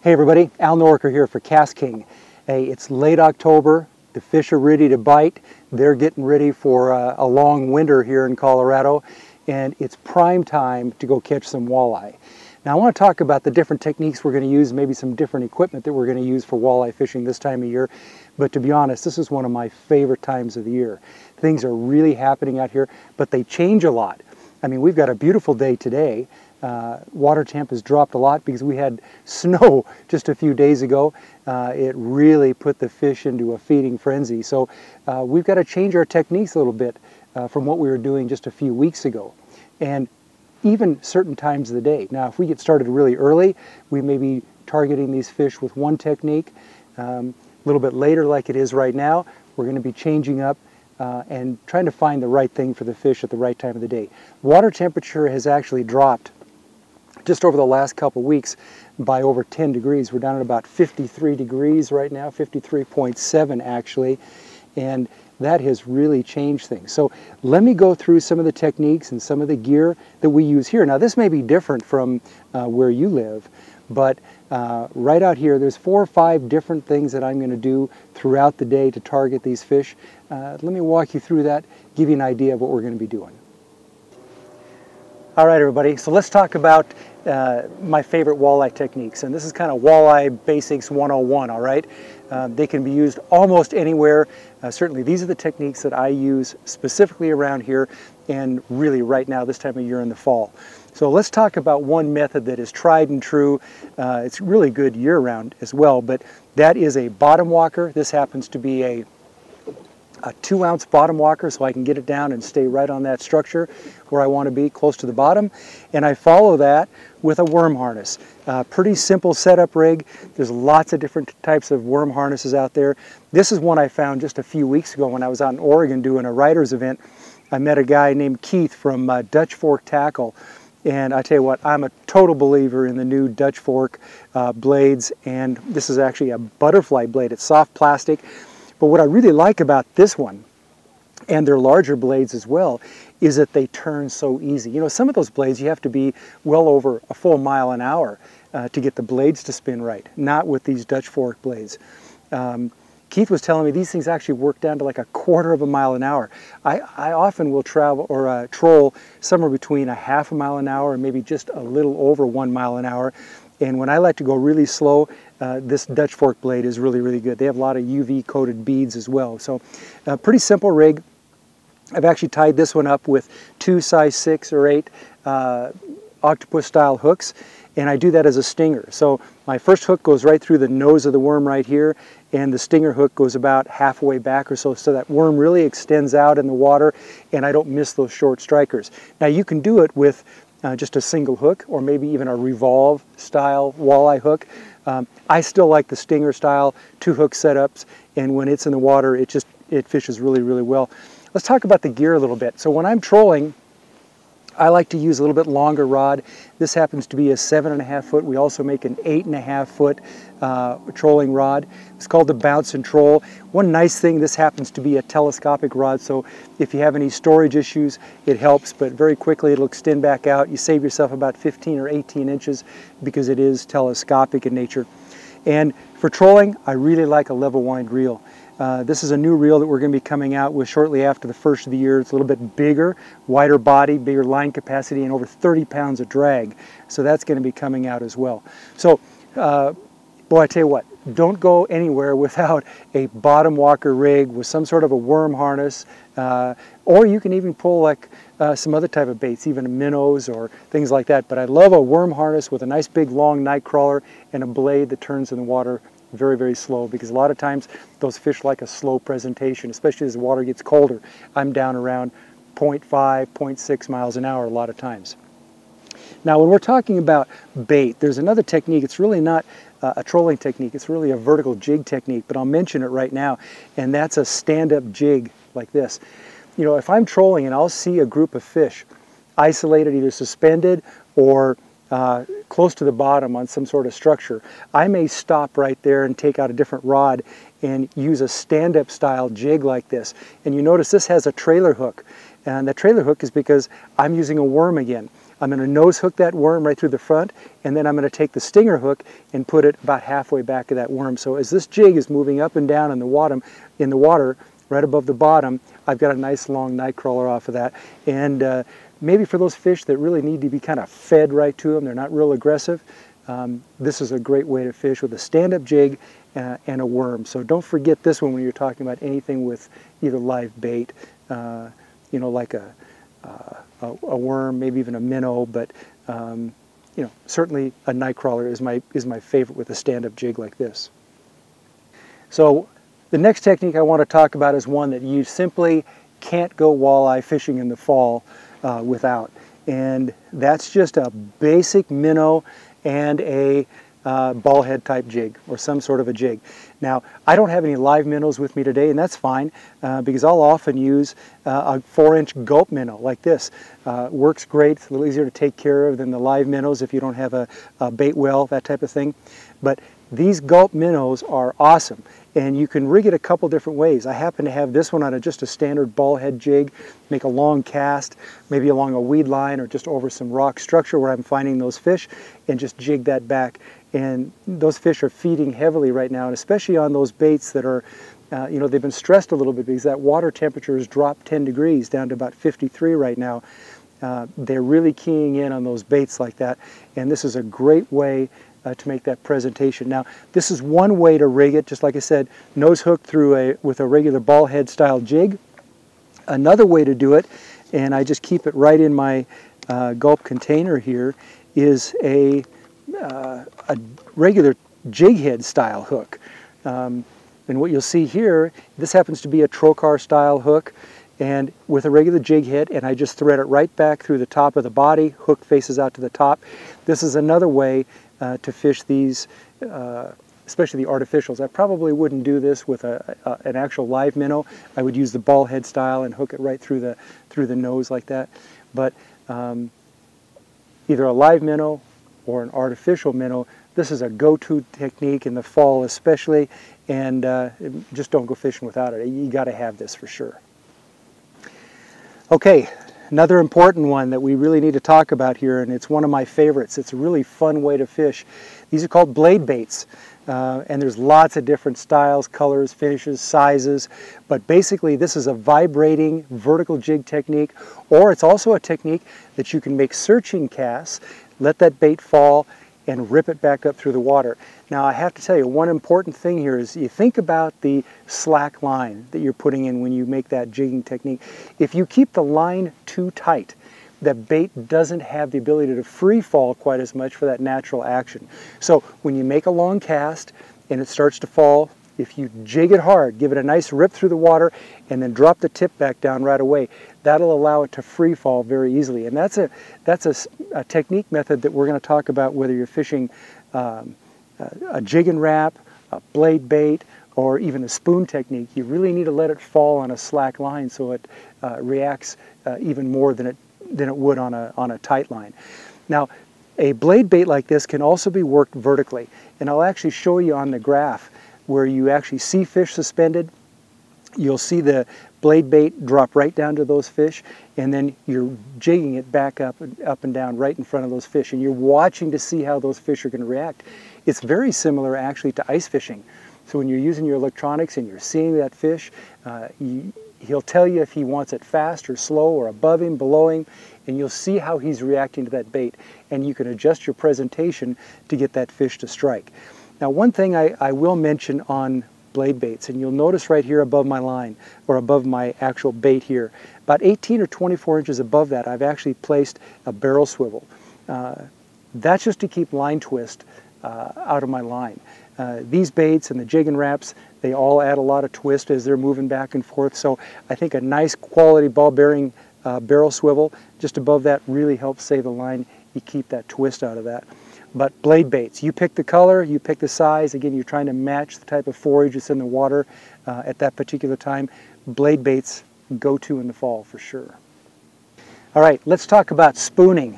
Hey everybody, Al Norker here for KastKing. Hey, it's late October, the fish are ready to bite, they're getting ready for a long winter here in Colorado, and it's prime time to go catch some walleye. Now I want to talk about the different techniques we're going to use, maybe some different equipment that we're going to use for walleye fishing this time of year, but to be honest, this is one of my favorite times of the year. Things are really happening out here, but they change a lot. I mean, we've got a beautiful day today. Water temp has dropped a lot because we had snow just a few days ago. It really put the fish into a feeding frenzy. So we've got to change our techniques a little bit from what we were doing just a few weeks ago. And even certain times of the day. Now, if we get started really early, we may be targeting these fish with one technique. A little bit later, like it is right now, we're going to be changing up and trying to find the right thing for the fish at the right time of the day. Water temperature has actually dropped just over the last couple weeks by over 10 degrees. We're down at about 53 degrees right now, 53.7 actually, and that has really changed things. So let me go through some of the techniques and some of the gear that we use here. Now this may be different from where you live, but right out here there's 4 or 5 different things that I'm going to do throughout the day to target these fish. Let me walk you through that, give you an idea of what we're going to be doing. All right, everybody, so let's talk about my favorite walleye techniques, and this is kind of Walleye Basics 101, all right? They can be used almost anywhere. Certainly these are the techniques that I use specifically around here and really right now this time of year in the fall. So let's talk about one method that is tried and true. It's really good year-round as well, but that is a bottom walker. This happens to be a 2-ounce bottom walker, so I can get it down and stay right on that structure where I want to be, close to the bottom. And I follow that with a worm harness. Pretty simple setup rig. There's lots of different types of worm harnesses out there. This is one I found just a few weeks ago when I was out in Oregon doing a writers event. I met a guy named Keith from Dutch Fork Tackle. And I tell you what, I'm a total believer in the new Dutch Fork blades, and this is actually a butterfly blade. It's soft plastic. But what I really like about this one, and their larger blades as well, is that they turn so easy. You know, some of those blades you have to be well over a full mile an hour to get the blades to spin right, not with these Dutch Fork blades. Keith was telling me these things actually work down to like 1/4 mile an hour. I often will travel or troll somewhere between 1/2 mile an hour and maybe just a little over 1 mile an hour. And when I like to go really slow, this Dutch Fork blade is really, really good. They have a lot of UV coated beads as well. So pretty simple rig. I've actually tied this one up with 2 size 6 or 8 octopus style hooks, and I do that as a stinger. So my first hook goes right through the nose of the worm right here, and the stinger hook goes about halfway back or so, so that worm really extends out in the water and I don't miss those short strikers. Now you can do it with just a single hook or maybe even a revolve style walleye hook. I still like the stinger style 2-hook setups, and when it's in the water it fishes really, really well. Let's talk about the gear a little bit. So when I'm trolling, I like to use a little bit longer rod. This happens to be a 7.5 foot. We also make an 8.5 foot trolling rod. It's called the Bounce and Troll. One nice thing, this happens to be a telescopic rod, so if you have any storage issues, it helps, but very quickly it'll extend back out. You save yourself about 15 or 18 inches because it is telescopic in nature. And for trolling, I really like a level wind reel. This is a new reel that we're going to be coming out with shortly after the first of the year. It's a little bit bigger, wider body, bigger line capacity, and over 30 pounds of drag. So that's going to be coming out as well. So, boy, I tell you what, don't go anywhere without a bottom walker rig with some sort of a worm harness, or you can even pull like some other type of baits, even minnows or things like that. But I love a worm harness with a nice big long nightcrawler and a blade that turns in the water very, very slow, because a lot of times those fish like a slow presentation, especially as the water gets colder. I'm down around 0.5, 0.6 miles an hour a lot of times. Now when we're talking about bait, there's another technique. It's really not a trolling technique, it's really a vertical jig technique, but I'll mention it right now, and that's a stand-up jig like this. You know, if I'm trolling and I'll see a group of fish isolated, either suspended or close to the bottom on some sort of structure, I may stop right there and take out a different rod and use a stand-up style jig like this. And you notice this has a trailer hook, and the trailer hook is because I'm using a worm again. I'm going to nose hook that worm right through the front, and then I'm going to take the stinger hook and put it about halfway back of that worm. So as this jig is moving up and down in the water right above the bottom, I've got a nice long night crawler off of that. And maybe for those fish that really need to be kind of fed right to them, they're not real aggressive, this is a great way to fish with a stand-up jig and a worm. So don't forget this one when you're talking about anything with either live bait, you know, like a worm, maybe even a minnow, but you know, certainly a night crawler is my favorite with a stand-up jig like this. So the next technique I want to talk about is one that you simply can't go walleye fishing in the fall without, and that's just a basic minnow and a ball head type jig, or some sort of a jig. Now, I don't have any live minnows with me today, and that's fine, because I'll often use a 4-inch gulp minnow like this. Works great, it's a little easier to take care of than the live minnows if you don't have a bait well, that type of thing. But these gulp minnows are awesome, and you can rig it a couple different ways. I happen to have this one on just a standard ball head jig, make a long cast, maybe along a weed line or just over some rock structure where I'm finding those fish, and just jig that back. And those fish are feeding heavily right now, and especially on those baits that are, you know, they've been stressed a little bit because that water temperature has dropped 10 degrees down to about 53 right now. They're really keying in on those baits like that, and this is a great way to make that presentation. Now, this is one way to rig it, just like I said, nose hook through with a regular ball head style jig. Another way to do it, and I just keep it right in my gulp container here, is a regular jig head style hook. And what you'll see here, this happens to be a trocar style hook, and with a regular jig head, and I just thread it right back through the top of the body, hook faces out to the top. This is another way to fish these, especially the artificials. I probably wouldn't do this with an actual live minnow. I would use the ball head style and hook it right through the nose like that. But either a live minnow or an artificial minnow, this is a go-to technique in the fall especially, and just don't go fishing without it. You got to have this for sure. Okay, another important one that we really need to talk about here, and it's one of my favorites. It's a really fun way to fish. These are called blade baits, and there's lots of different styles, colors, finishes, sizes, but basically this is a vibrating vertical jig technique, or it's also a technique that you can make searching casts, let that bait fall, and rip it back up through the water. Now, I have to tell you, one important thing here is you think about the slack line that you're putting in when you make that jigging technique. If you keep the line too tight, the bait doesn't have the ability to free fall quite as much for that natural action. So when you make a long cast and it starts to fall, if you jig it hard, give it a nice rip through the water, and then drop the tip back down right away, that'll allow it to free fall very easily. And that's a technique method that we're going to talk about whether you're fishing a jig and wrap, a blade bait, or even a spoon technique. You really need to let it fall on a slack line so it reacts even more than it would on a tight line. Now, a blade bait like this can also be worked vertically, and I'll actually show you on the graph where you actually see fish suspended. You'll see the blade bait drop right down to those fish, and then you're jigging it back up and down right in front of those fish, and you're watching to see how those fish are going to react. It's very similar actually to ice fishing. So when you're using your electronics and you're seeing that fish, he'll tell you if he wants it fast or slow or above him, below him, and you'll see how he's reacting to that bait, and you can adjust your presentation to get that fish to strike. Now, one thing I will mention on blade baits, and you'll notice right here above my line, or above my actual bait here, about 18 or 24 inches above that, I've actually placed a barrel swivel. That's just to keep line twist out of my line. These baits and the jig and wraps, they all add a lot of twist as they're moving back and forth, so I think a nice quality ball bearing barrel swivel just above that really helps save the line. You keep that twist out of that. But blade baits, you pick the color, you pick the size. Again, you're trying to match the type of forage that's in the water at that particular time. Blade baits go to in the fall for sure. All right, let's talk about spooning.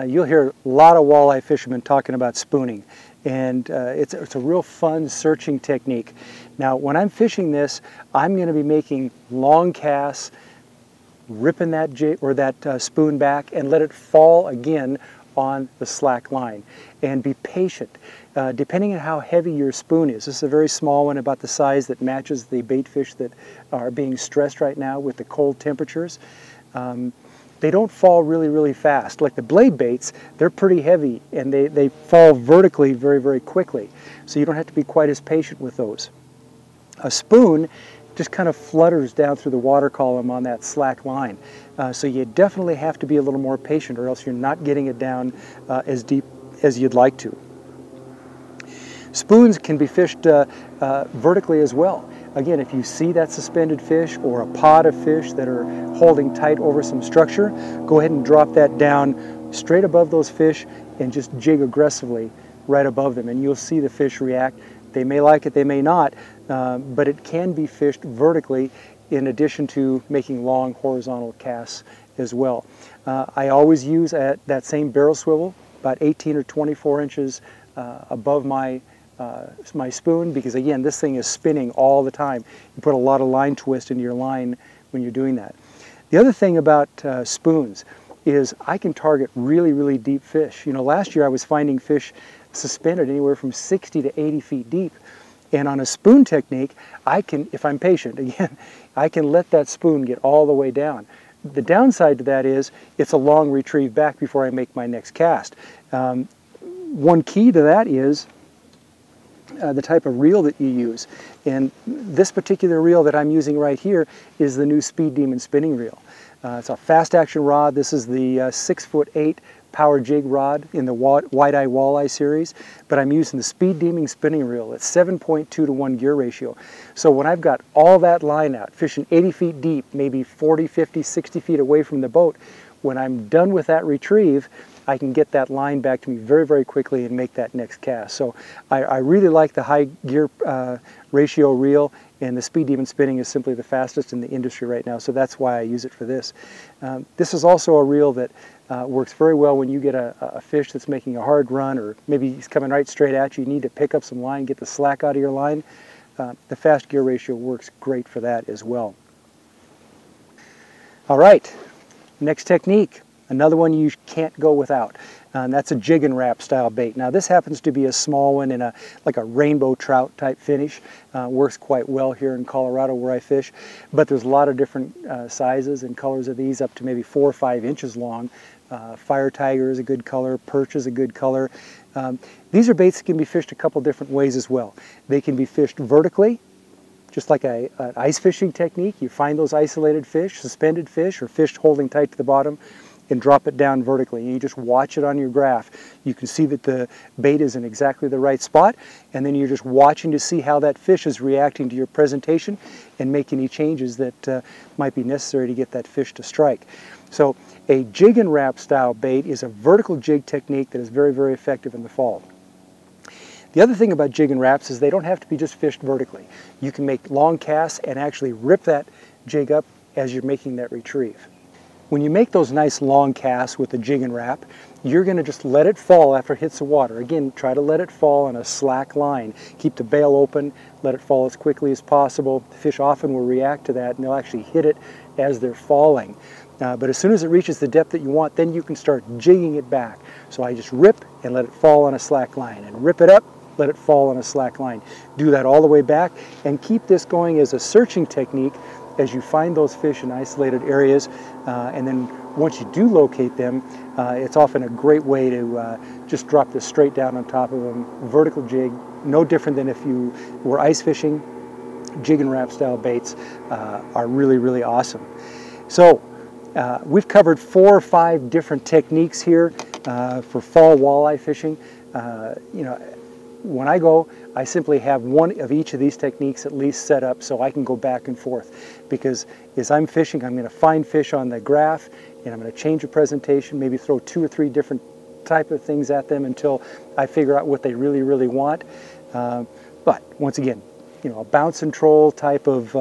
You'll hear a lot of walleye fishermen talking about spooning, and it's a real fun searching technique. Now, when I'm fishing this, I'm going to be making long casts ripping that jig or that spoon back and let it fall again on the slack line. And be patient. Depending on how heavy your spoon is, this is a very small one, about the size that matches the bait fish that are being stressed right now with the cold temperatures. They don't fall really, really fast. Like the blade baits, they're pretty heavy and they fall vertically very, very quickly. So you don't have to be quite as patient with those. A spoon just kind of flutters down through the water column on that slack line. So you definitely have to be a little more patient, or else you're not getting it down as deep as you'd like to. Spoons can be fished vertically as well. Again, if you see that suspended fish or a pod of fish that are holding tight over some structure, go ahead and drop that down straight above those fish and just jig aggressively right above them, and you'll see the fish react. They may like it, they may not, but it can be fished vertically in addition to making long horizontal casts as well. I always use that same barrel swivel, about 18 or 24 inches above my spoon, because again, this thing is spinning all the time. You put a lot of line twist into your line when you're doing that. The other thing about spoons is I can target really, really deep fish. You know, last year I was finding fish suspended anywhere from 60 to 80 feet deep. And on a spoon technique, I can, if I'm patient, again, I can let that spoon get all the way down. The downside to that is it's a long retrieve back before I make my next cast. One key to that is the type of reel that you use. And this particular reel that I'm using right here is the new Speed Demon spinning reel. It's a fast action rod. This is the 6'8" power jig rod in the WideEye Walleye series, but I'm using the Speed Demon spinning reel. It's 7.2 to 1 gear ratio. So when I've got all that line out, fishing 80 feet deep, maybe 40, 50, 60 feet away from the boat, when I'm done with that retrieve, I can get that line back to me very, very quickly and make that next cast. So I really like the high gear ratio reel, and the Speed Demon spinning is simply the fastest in the industry right now, so that's why I use it for this. This is also a reel that works very well when you get a fish that's making a hard run, or maybe he's coming right straight at you. You need to pick up some line, get the slack out of your line. The fast gear ratio works great for that as well. All right, next technique. Another one you can't go without, and that's a Jig and Wrap style bait. Now this happens to be a small one in like a rainbow trout type finish. Works quite well here in Colorado where I fish, but there's a lot of different sizes and colors of these, up to maybe 4 or 5 inches long. Fire tiger is a good color, perch is a good color. These are baits that can be fished a couple different ways as well. They can be fished vertically, just like an ice fishing technique. You find those isolated fish, suspended fish, or fish holding tight to the bottom, and drop it down vertically. You just watch it on your graph. You can see that the bait is in exactly the right spot, and then you're just watching to see how that fish is reacting to your presentation and make any changes that might be necessary to get that fish to strike. So a Jig and Wrap style bait is a vertical jig technique that is very, very effective in the fall. The other thing about Jig and Wraps is they don't have to be just fished vertically. You can make long casts and actually rip that jig up as you're making that retrieve. When you make those nice long casts with the Jig and Wrap, you're going to just let it fall after it hits the water. Again, try to let it fall on a slack line. Keep the bail open, let it fall as quickly as possible. The fish often will react to that, and they'll actually hit it as they're falling. But as soon as it reaches the depth that you want, then you can start jigging it back. So I just rip and let it fall on a slack line, and rip it up, let it fall on a slack line. Do that all the way back, and keep this going as a searching technique as you find those fish in isolated areas, and then once you do locate them, it's often a great way to just drop this straight down on top of them. Vertical jig, no different than if you were ice fishing. Jig and Wrap style baits are really, really awesome. So we've covered 4 or 5 different techniques here for fall walleye fishing. You know, when I go, I simply have one of each of these techniques at least set up so I can go back and forth, because as I'm fishing, I'm going to find fish on the graph, and I'm going to change the presentation, maybe throw 2 or 3 different type of things at them until I figure out what they really, really want. But once again, you know, a bounce and troll type of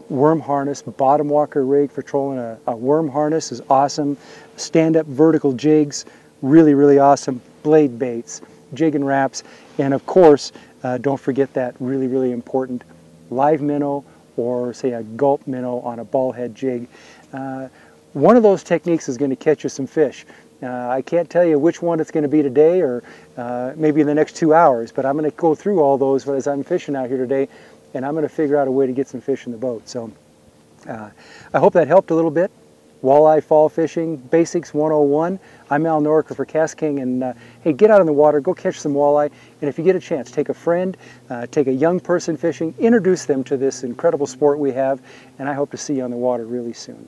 worm harness, bottom walker rig for trolling a worm harness is awesome. Stand-up vertical jigs, really, really awesome. Blade baits, Jig and Wraps, and of course, don't forget that really, really important live minnow or say a gulp minnow on a ball head jig. One of those techniques is going to catch you some fish. I can't tell you which one it's going to be today or maybe in the next 2 hours, but I'm going to go through all those as I'm fishing out here today, and I'm going to figure out a way to get some fish in the boat. So I hope that helped a little bit. Walleye Fall Fishing Basics 101. I'm Al Noriker for KastKing, and hey, get out in the water, go catch some walleye, and if you get a chance, take a friend, take a young person fishing, introduce them to this incredible sport we have, and I hope to see you on the water really soon.